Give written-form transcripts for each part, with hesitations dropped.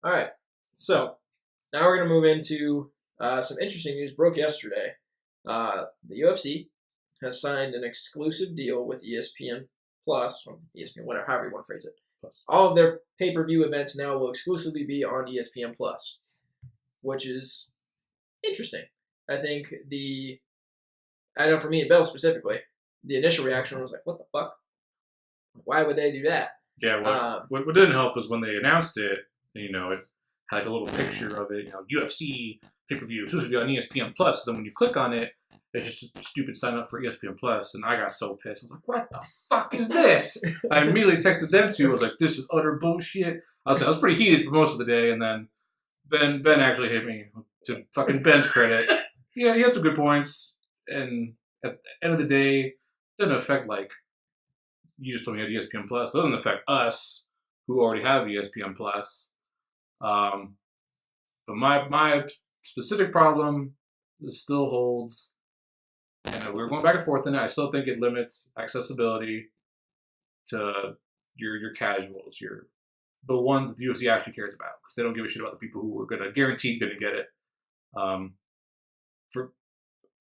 All right, so now we're going to move into some interesting news. Broke yesterday. The UFC has signed an exclusive deal with ESPN Plus, or ESPN, whatever, however you want to phrase it. Plus. All of their pay-per-view events now will exclusively be on ESPN Plus, which is interesting. I think I know for me and Bill specifically, the initial reaction was like, what the fuck? Why would they do that? Yeah, what didn't help was when they announced it, it had like a little picture of it, UFC pay-per-view exclusively on ESPN Plus. Then when you click on it, it's just a stupid sign up for ESPN Plus, and I got so pissed. I was like, what the fuck is this? I immediately texted them too. I was like, this is utter bullshit. I was pretty heated for most of the day, and then Ben actually hit me. To fucking Ben's credit. Yeah, he had some good points, and at the end of the day, it doesn't affect, like, you just told me you had ESPN Plus. It doesn't affect us, who already have ESPN Plus. But my specific problem still holds, and we were going back and forth in it. I still think it limits accessibility to your casuals, the ones that the UFC actually cares about, because they don't give a shit about the people who are guaranteed going to get it.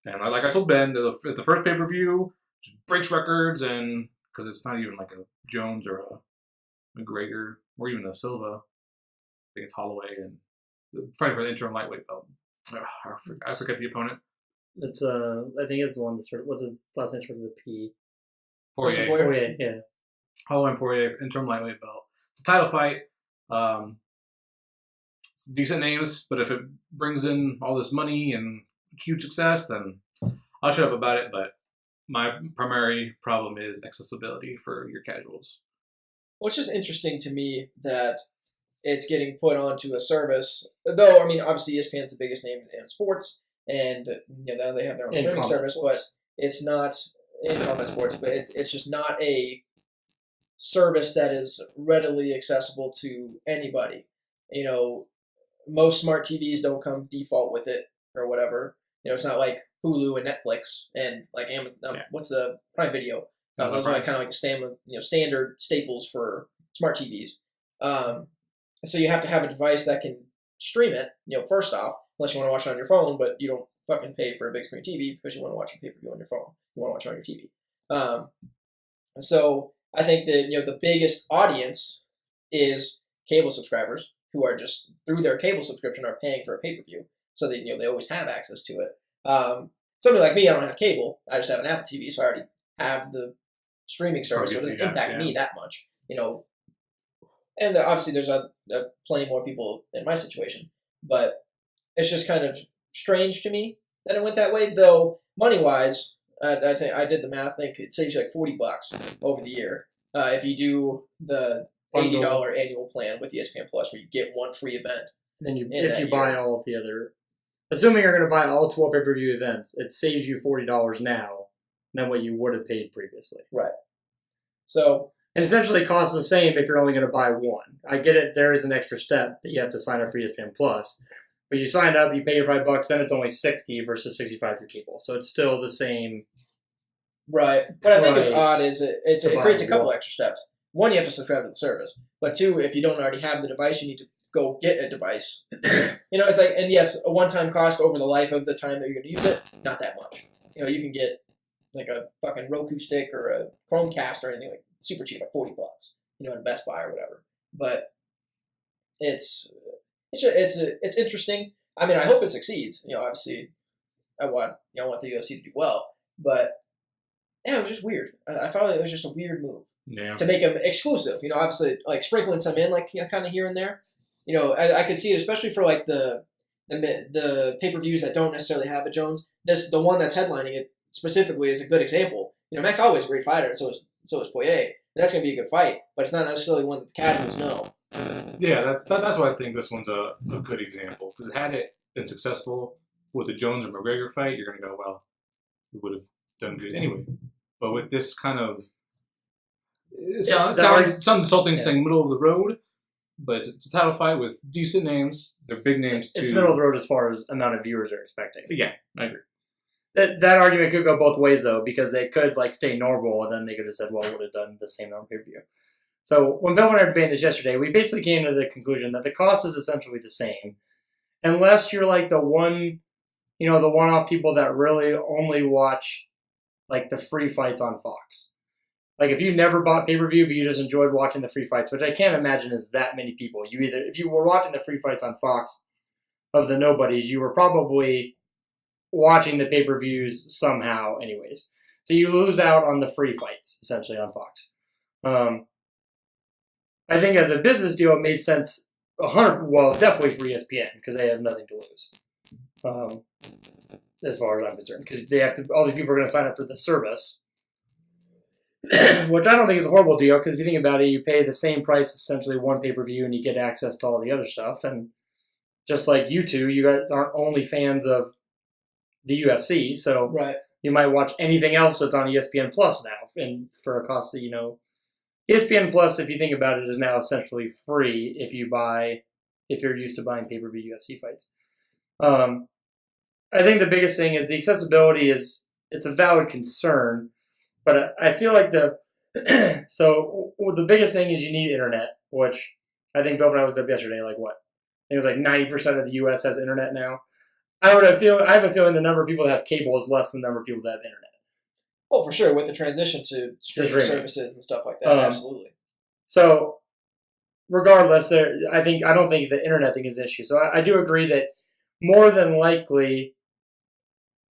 Like I told Ben, the first pay-per-view just breaks records, and because it's not even like a Jones or a McGregor or even a Silva. I think it's Holloway and fighting for the interim lightweight belt. I forget the opponent. It's I think it's the one that what's his last name started with a P. Poirier. Yeah. Holloway and Poirier interim lightweight belt. It's a title fight. Decent names, but if it brings in all this money and huge success, then I'll shut up about it. But my primary problem is accessibility for your casuals. Well, it's just interesting to me that it's getting put onto a service. Though, I mean, obviously ESPN's the biggest name in sports, and now they have their own streaming service, but it's not in combat sports. But it's just not a service that is readily accessible to anybody. Most smart TVs don't come default with it or whatever. It's not like Hulu and Netflix and like Amazon. What's the Prime Video? Those are kind of like the standard staples for smart TVs. So you have to have a device that can stream it. First off, unless you want to watch it on your phone, but you don't fucking pay for a big screen TV because you want to watch a pay-per-view on your phone. You want to watch it on your TV. So I think that the biggest audience is cable subscribers, who are just through their cable subscription are paying for a pay-per-view, so they they always have access to it. Somebody like me, I don't have cable. I just have an Apple TV, so I already have the streaming service, so it doesn't impact me that much. And obviously there's plenty more people in my situation, but it's just kind of strange to me that it went that way. Though money-wise, I think I did the math. I think it saves you like $40 over the year if you do the $80 annual plan with ESPN Plus, where you get one free event. And then if you buy all of the other, assuming you're going to buy all 12 pay-per-view events, it saves you $40 now than what you would have paid previously. Right. So, and essentially it costs the same if you're only going to buy one. I get it. There is an extra step that you have to sign up for ESPN Plus, but you sign up, you pay your $5, then it's only $60 versus $65 through cable. So it's still the same. Right. What I think is odd is it creates a couple extra steps. One, you have to subscribe to the service. But two, if you don't already have the device, you need to go get a device. It's like, and yes, a one-time cost over the life of the time that you're going to use it, not that much. You can get like a fucking Roku stick or a Chromecast or anything like super cheap, like $40, at Best Buy or whatever. But it's interesting. I mean, I hope it succeeds. Obviously, I want the UFC to do well, but yeah, it was just weird. I felt like it was just a weird move. Yeah. To make them exclusive, obviously, like sprinkling some in, like kind of here and there. I could see it, especially for like the pay-per-views that don't necessarily have a Jones. The one that's headlining it specifically is a good example. Max Holloway is a great fighter, and so is Poirier. And that's gonna be a good fight, but it's not necessarily one that the casuals know. Yeah, that's why I think this one's a good example, because had it been successful with the Jones or McGregor fight, you're gonna go, well, we would have done good anyway. But with this kind of It sounds insulting saying middle of the road, but it's a title fight with decent names. They're big names too. It's middle of the road as far as amount of viewers they're expecting. Yeah, I agree. That argument could go both ways, though, because they could stay normal, and then they could have said, well, would have done the same on pay-per-view. So when Bill and I were debating this yesterday, we basically came to the conclusion that the cost is essentially the same, unless you're the one-off people that really only watch the free fights on Fox. If you never bought pay-per-view, but you just enjoyed watching the free fights, which I can't imagine is that many people. If you were watching the free fights on Fox of the nobodies, you were probably watching the pay-per-views somehow anyways. So you lose out on the free fights, essentially, on Fox. I think as a business deal, it made sense definitely for ESPN, because they have nothing to lose. As far as I'm concerned, because all these people are going to sign up for the service, which I don't think is a horrible deal, because if you think about it, you pay the same price, essentially one pay-per-view, and you get access to all the other stuff. And just like you two, you guys aren't only fans of the UFC, so right. You might watch anything else that's on ESPN Plus now, and for a cost that ESPN Plus, if you think about it, is now essentially free if you're used to buying pay-per-view UFC fights. I think the biggest thing is the accessibility it's a valid concern, but I feel like the biggest thing is you need internet, which I think Bill and I looked up yesterday, what? I think it was 90% of the U.S. has internet now. I have a feeling the number of people that have cable is less than the number of people that have internet. Oh, for sure, with the transition to streaming services and stuff like that, absolutely. So, regardless, I don't think the internet thing is an issue. So I do agree that more than likely,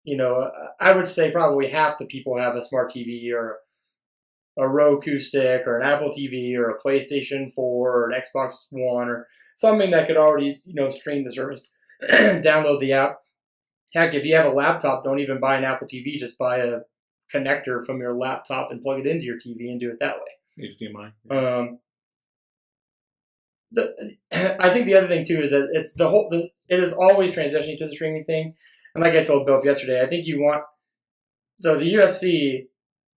I would say probably half the people have a smart TV or a Roku stick or an Apple TV or a PlayStation 4 or an Xbox One or something that could already, stream the service, download the app. Heck, if you have a laptop, don't even buy an Apple TV. Just buy a connector from your laptop and plug it into your TV and do it that way. HDMI. I think the other thing too is that it is always transitioning to the streaming thing. And like I told Bill yesterday, I think so the UFC,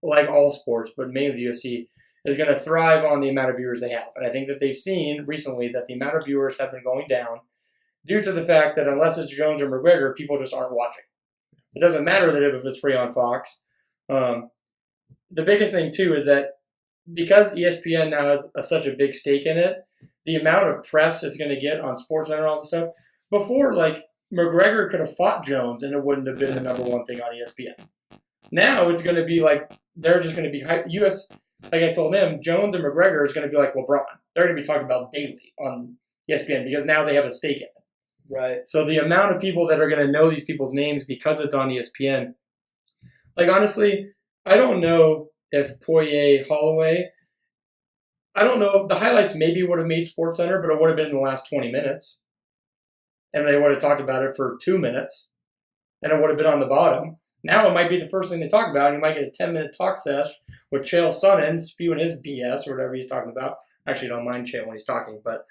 like all sports, but mainly the UFC, is going to thrive on the amount of viewers they have. And I think that they've seen recently that the amount of viewers have been going down due to the fact that unless it's Jones or McGregor, people just aren't watching. It doesn't matter that if it's free on Fox. The biggest thing too is that because ESPN now has such a big stake in it, the amount of press it's going to get on SportsCenter and all this stuff, before McGregor could have fought Jones and it wouldn't have been the number one thing on ESPN. Now it's going to be they're just going to be hype. UFC, like I told them, Jones and McGregor is going to be like LeBron. They're going to be talking about daily on ESPN because now they have a stake in it. Right. So the amount of people that are going to know these people's names because it's on ESPN, honestly, I don't know if Poirier, Holloway, I don't know. The highlights maybe would have made SportsCenter, but it would have been in the last 20 minutes. And they would have talked about it for 2 minutes. And it would have been on the bottom. Now it might be the first thing they talk about. And you might get a 10-minute talk sesh with Chael Sonnen spewing his BS or whatever he's talking about. Actually, I don't mind Chael when he's talking. But,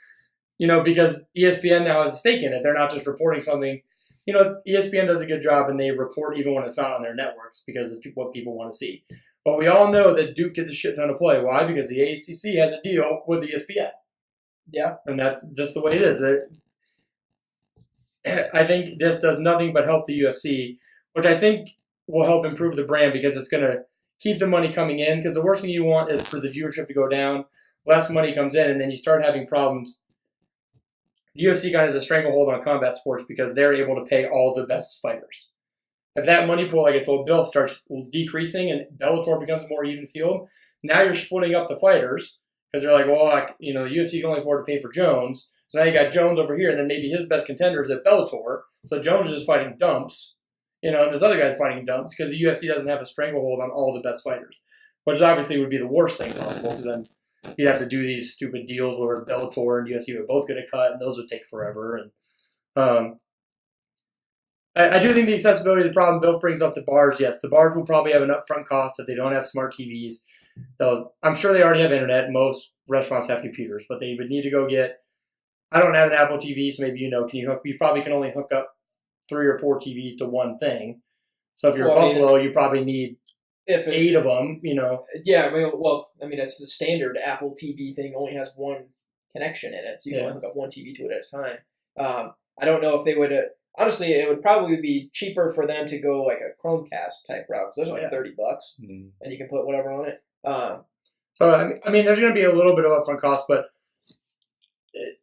because ESPN now has a stake in it. They're not just reporting something. ESPN does a good job and they report even when it's not on their networks because it's what people want to see. But we all know that Duke gets a shit ton of play. Why? Because the ACC has a deal with ESPN. Yeah. And that's just the way it is. I think this does nothing but help the UFC, which I think will help improve the brand because it's going to keep the money coming in. Because the worst thing you want is for the viewership to go down, less money comes in, and then you start having problems. The UFC got as a stranglehold on combat sports because they're able to pay all the best fighters. If that money pool, like I told Bill, starts decreasing and Bellator becomes a more even field, now you're splitting up the fighters because they're like, the UFC can only afford to pay for Jones. So now you got Jones over here, and then maybe his best contender is at Bellator. So Jones is just fighting dumps, and this other guy's fighting dumps because the UFC doesn't have a stranglehold on all the best fighters, which obviously would be the worst thing possible because then you'd have to do these stupid deals where Bellator and UFC would both get a cut, and those would take forever. And I do think the accessibility is the problem. Bill brings up the bars. Yes, the bars will probably have an upfront cost if they don't have smart TVs. I'm sure they already have internet. Most restaurants have computers, but they would need to go get. I don't have an Apple TV, so maybe you probably can only hook up 3 or 4 TVs to one thing. So if you're Buffalo, you probably need 8 of them. Yeah, it's the standard Apple TV thing. Only has one connection in it, so you can only hook up one TV to it at a time. I don't know if they would. honestly, it would probably be cheaper for them to go like a Chromecast type route because those are like $30, and you can put whatever on it. So I mean, there's going to be a little bit of upfront cost, but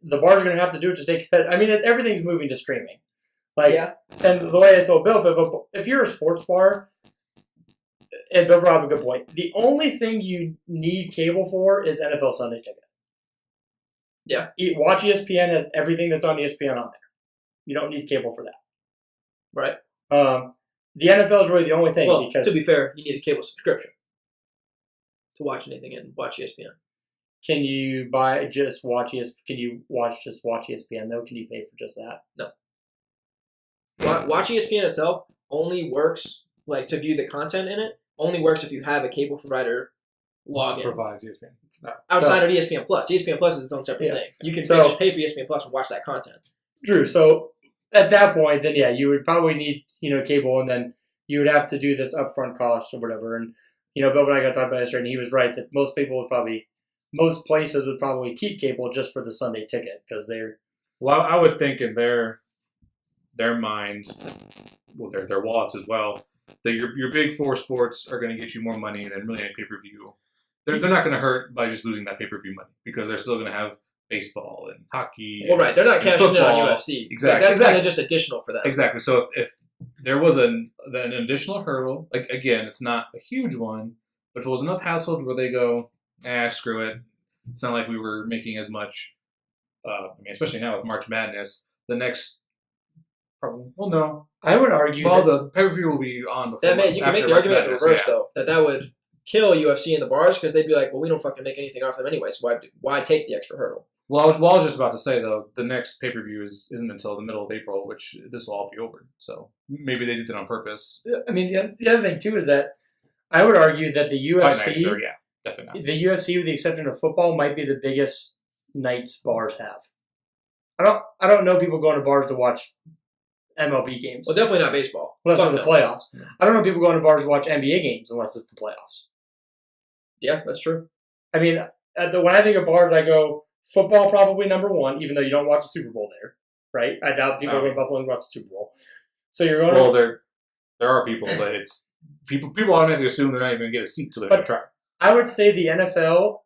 the bars are going to have to do it to stay competitive. I mean, everything's moving to streaming. Like, and the way I told Bill, if you're a sports bar, and Bill brought up a good point. The only thing you need cable for is NFL Sunday Ticket. Yeah. Watch ESPN has everything that's on ESPN on there. You don't need cable for that. Right. The NFL is really the only thing. Well, because to be fair, you need a cable subscription to watch anything and watch ESPN. Can you watch ESPN though? Can you pay for just that? No. Watch ESPN itself only works like to view the content in it. Only works if you have a cable provider login. Provides ESPN. No. Outside of ESPN Plus. ESPN Plus is its own separate thing. You can just pay for ESPN Plus and watch that content. True. So at that point, then you would probably need cable, and then you would have to do this upfront cost or whatever. And Bill and I got talked about this, and he was right that most places would probably keep cable just for the Sunday ticket because they're. Well, I would think in their mind, well, their wallets as well, that your big four sports are going to get you more money than really any pay-per-view. They're not going to hurt by just losing that pay-per-view money because they're still going to have baseball and hockey. Well, right. They're not cashing in on UFC. Exactly. That's kind of just additional for them. Exactly. So if there was an additional hurdle, like again, it's not a huge one, but if it was enough hassle where they go, screw it. It's not like we were making as much. Especially now with March Madness, the next. Well, no. I would argue. Well, the pay-per-view will be on before. You can make the argument the reverse, though. That would kill UFC in the bars because they'd be like, well, we don't fucking make anything off them anyway, so why take the extra hurdle? Well, I was just about to say, though, the next pay-per-view isn't until the middle of April, which this will all be over. So maybe they did it on purpose. I mean, the other thing, too, is that I would argue that the UFC, definitely not. The UFC, with the exception of football, might be the biggest nights bars have. I don't know people going to bars to watch MLB games. Well, definitely not baseball. Unless it's the playoffs. I don't know people going to bars to watch NBA games unless it's the playoffs. Yeah, that's true. I mean, when I think of bars, I go football probably number one, even though you don't watch the Super Bowl there, right? I doubt people are going to Buffalo and watch the Super Bowl. So you're going. Well, there are people, but it's people automatically assume they're not even going to get a seat till they try. I would say the NFL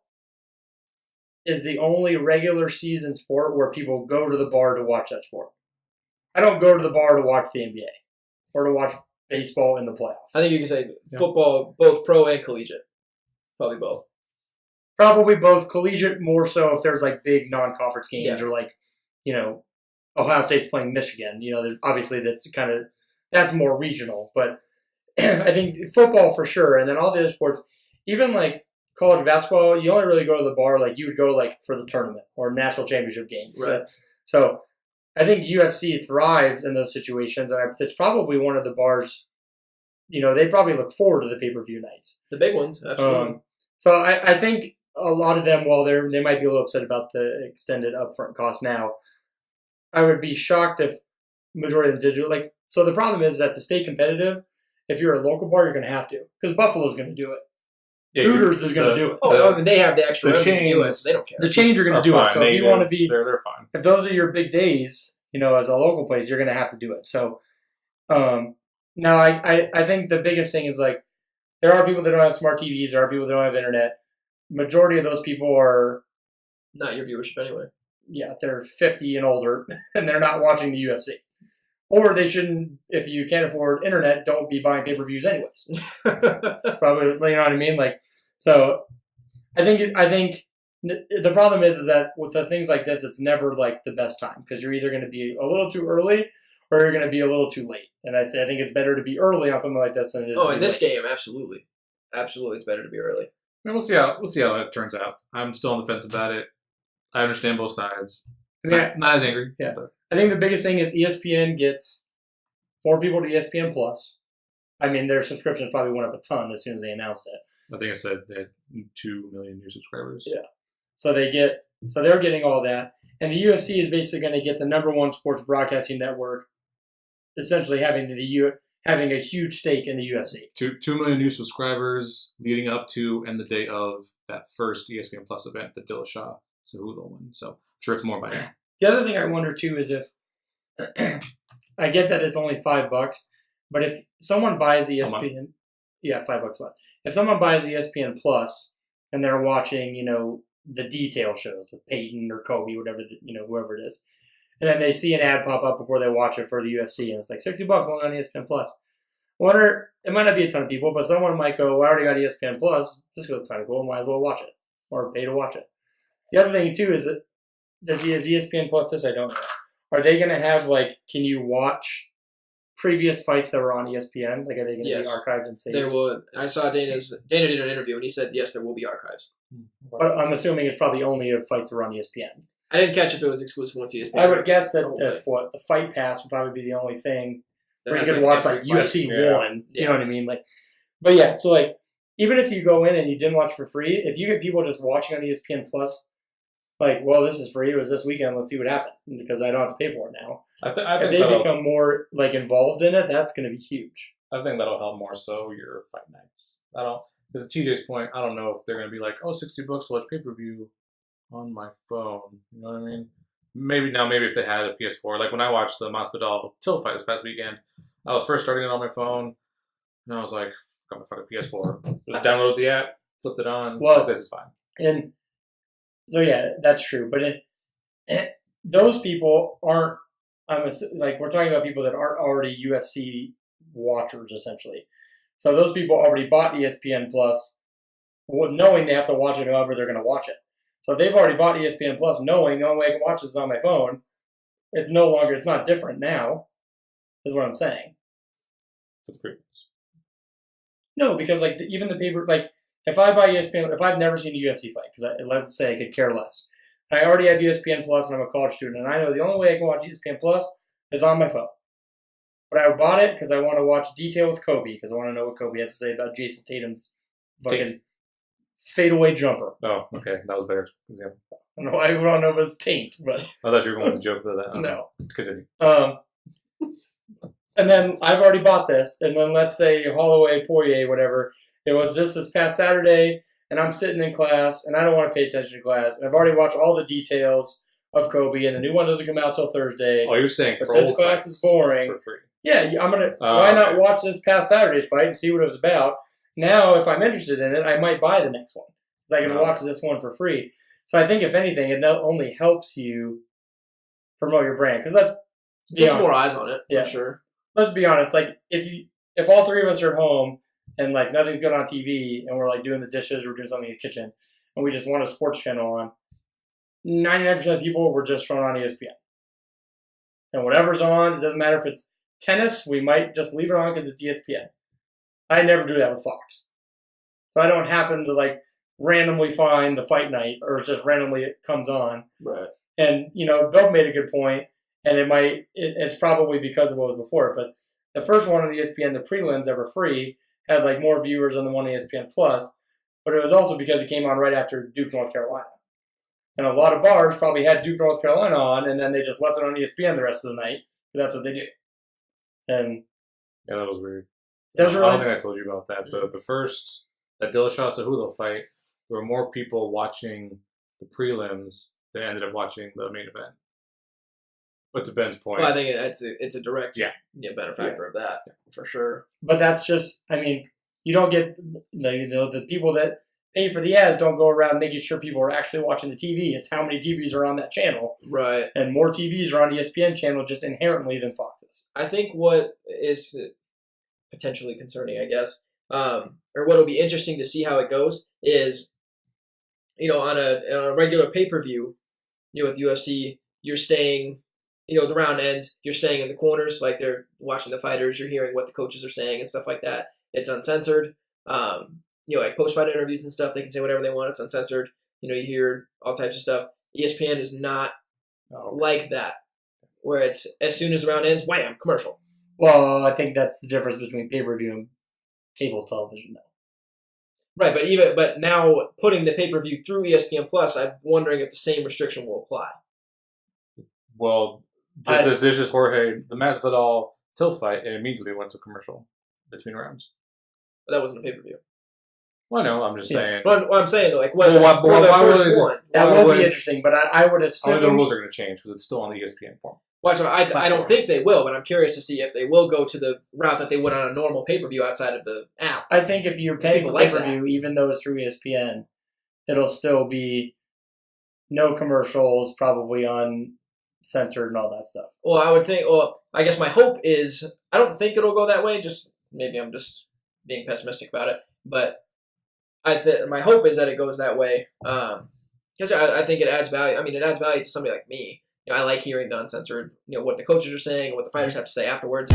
is the only regular season sport where people go to the bar to watch that sport. I don't go to the bar to watch the NBA or to watch baseball in the playoffs. I think you can say football, both pro and collegiate. Probably both. Probably both. Collegiate more so if there's like big non-conference games or like, Ohio State's playing Michigan. Obviously that's more regional. But I think football for sure. And then all the other sports, even like college basketball, you only really go to the bar like you would go like for the tournament or national championship games. Right. So I think UFC thrives in those situations, and it's probably one of the bars. They probably look forward to the pay-per-view nights. The big ones, absolutely. So I think a lot of them, while they might be a little upset about the extended upfront cost now, I would be shocked if majority of them did do it. So the problem is that to stay competitive, if you're a local bar, you're going to have to because Buffalo's going to do it. Yeah, Hooters is going to do it. I mean, they have the extra chains, to do it, so they don't care. The chains are going to do it. So if you want to be, they're fine. If those are your big days, as a local place, you're going to have to do it. So, now I think the biggest thing is like there are people that don't have smart TVs, there are people that don't have internet. Majority of those people are not your viewership anyway. Yeah, they're 50 and older, and they're not watching the UFC. Or they shouldn't, if you can't afford internet, don't be buying pay-per-views anyways. Probably, you know what I mean? So I think the problem is that with the things like this, it's never like the best time because you're either going to be a little too early or you're going to be a little too late. And I think it's better to be early on something like this than it is. In this game, absolutely, it's better to be early. I mean, we'll see how it turns out. I'm still on the fence about it. I understand both sides. I mean, not as angry. Yeah. But. I think the biggest thing is ESPN gets more people to ESPN Plus. I mean, their subscriptions probably went up a ton as soon as they announced it. I think I said they had 2 million new subscribers. Yeah. So they're getting all that. And the UFC is basically going to get the number one sports broadcasting network, essentially having a huge stake in the UFC. 2 million new subscribers leading up to and the day of that first ESPN Plus event, the Dillashaw Cejudo one. So I'm sure it's more by now. The other thing I wonder too is if I get that it's only $5, but if someone buys ESPN, $5 a month. If someone buys ESPN Plus and they're watching, the detail shows with Peyton or Kobe, whatever, whoever it is, and then they see an ad pop up before they watch it for the UFC, and it's like $60 only on ESPN Plus. Wonder, it might not be a ton of people, but someone might go, well, I already got ESPN Plus. This looks kind of cool. Might as well watch it or pay to watch it. The other thing, too, is that is ESPN Plus this? I don't know. Are they going to have, can you watch previous fights that were on ESPN? Are they going to be archived and saved? There will. I saw Dana did an interview, and he said, yes, there will be archives. But I'm assuming it's probably only if fights are on ESPN. I didn't catch if it was exclusive once ESPN. I would guess that the Fight Pass would probably be the only thing where you could watch UFC 1. You know what I mean? But yeah, so even if you go in and you didn't watch for free, if you get people just watching on ESPN Plus, well, this is free. It was this weekend. Let's see what happened because I don't have to pay for it now. I think if they become more involved in it, that's going to be huge. I think that'll help more so your fight nights. Because to TJ's point, I don't know if they're going to be like, $60 to watch pay-per-view on my phone. You know what I mean? Maybe if they had a PS4. Like when I watched the Masvidal Till fight this past weekend, I was first starting it on my phone, and I was like, got my fucking PS4. Just downloaded the app, flipped it on. Well, this is fine. And so yeah, that's true. But those people aren't. We're talking about people that aren't already UFC watchers, essentially. So those people already bought ESPN Plus, knowing they have to watch it however they're going to watch it. So if they've already bought ESPN Plus, knowing the only way I can watch this is on my phone, it's not different now, is what I'm saying. For the frequency. No, because even the paper, if I buy ESPN, if I've never seen a UFC fight, because let's say I could care less, and I already have ESPN Plus and I'm a college student, and I know the only way I can watch ESPN Plus is on my phone. But I bought it because I want to watch Detail with Kobe, because I want to know what Kobe has to say about Jason Tatum's fucking fadeaway jumper. Oh, okay. That was a better example. I don't know if it's taint, but... I thought you were going with a joke about that. No. Continue. And then I've already bought this, and then let's say Holloway, Poirier, whatever, it was this past Saturday, and I'm sitting in class, and I don't want to pay attention to class, and I've already watched all the details of Kobe, and the new one doesn't come out till Thursday. Oh, you're saying but this class is boring. For free. Yeah, I'm gonna. Why not watch this past Saturday's fight and see what it was about? Now, if I'm interested in it, I might buy the next one because I can watch this one for free. So I think, if anything, it not only helps you promote your brand because gets more eyes on it for sure. Let's be honest. If all three of us are at home and nothing's going on TV and we're doing the dishes or doing something in the kitchen and we just want a sports channel on, 99% of people were just thrown on ESPN. And whatever's on, it doesn't matter if it's tennis, we might just leave it on because it's ESPN. I never do that with Fox. So I don't happen to randomly find the fight night or just randomly it comes on. Right. And, Bill made a good point, and it's probably because of what was before, but the first one on ESPN, the prelims that were free, had more viewers than the one on ESPN Plus, but it was also because it came on right after Duke, North Carolina. And a lot of bars probably had Duke, North Carolina on, and then they just left it on ESPN the rest of the night, because that's what they do. And yeah, that was weird. I don't think I told you about that. That Dillashaw Cejudo fight, there were more people watching the prelims than ended up watching the main event. But to Ben's point, well, I think it's a direct benefactor of that for sure. But that's just, you don't get the people that pay for the ads don't go around making sure people are actually watching the TV. It's how many TVs are on that channel. Right. And more TVs are on ESPN channel just inherently than Fox's. I think what is potentially concerning, I guess, or what will be interesting to see how it goes is, on a regular pay-per-view, with UFC, you're staying, the round ends, you're staying in the corners, they're watching the fighters, you're hearing what the coaches are saying and stuff like that. It's uncensored. Post-fight interviews and stuff, they can say whatever they want. It's uncensored. You hear all types of stuff. ESPN is not like that, where it's as soon as the round ends, wham, commercial. Well, I think that's the difference between pay-per-view and cable television, though. Right, but now putting the pay-per-view through ESPN Plus, I'm wondering if the same restriction will apply. Well, this is Jorge, the Masvidal Till fight, and immediately went to commercial between rounds. But that wasn't a pay-per-view. Well, no, I'm just saying. What I'm saying, though, that will be interesting, but I would assume... the rules are going to change because it's still on the ESPN form. Well, so I don't think they will, but I'm curious to see if they will go to the route that they would on a normal pay-per-view outside of the app. I think if you're paying for pay-per-view, even though it's through ESPN, it'll still be no commercials, probably uncensored and all that stuff. Well, I would think. Well, I guess my hope is I don't think it'll go that way. Just maybe I'm just being pessimistic about it, but my hope is that it goes that way because I think it adds value. I mean, it adds value to somebody like me. I like hearing the uncensored, what the coaches are saying, what the fighters have to say afterwards.